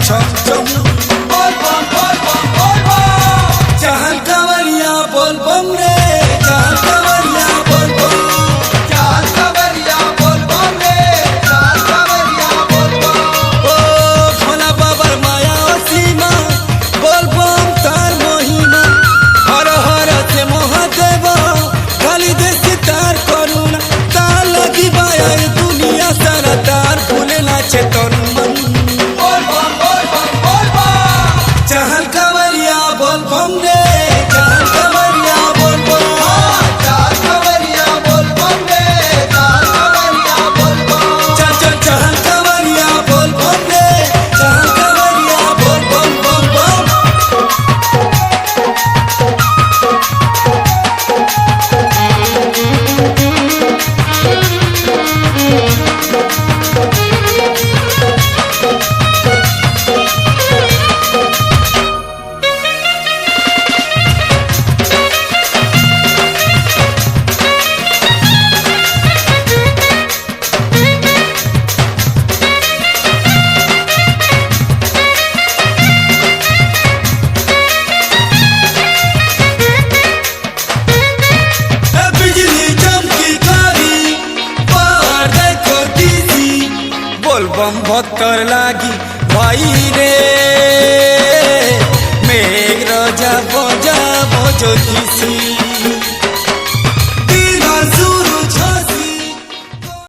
छम छम बोल बम बोल बम बोल बम चाहल कवरिया बोल बम रे चाहल कवरिया बोल बम चाहल कवरिया बोल बम रे चाहल कवरिया बोल बम ओ भोला बाबा माया सीमा बोल बम तार महिमा हर हर से महादेव खाली देश तार करुणा तार लगी बाया दुनिया सारा तार भूले ना चेतन मन बोल बम बोल बम बोल बम चाहल कवरिया बोल बम रे चाहल कवरिया बोल बम चाहल कवरिया बोल बम रे चाहल कवरिया बोल बम चाहल कवरिया बोल बम रे चाहल कवरिया बोल बम बम बम बिजली चमकी कारी बाहर देखो दीदी बोल बम भक्तर लागी भाई रे मेघ राजा बजा बजो किसी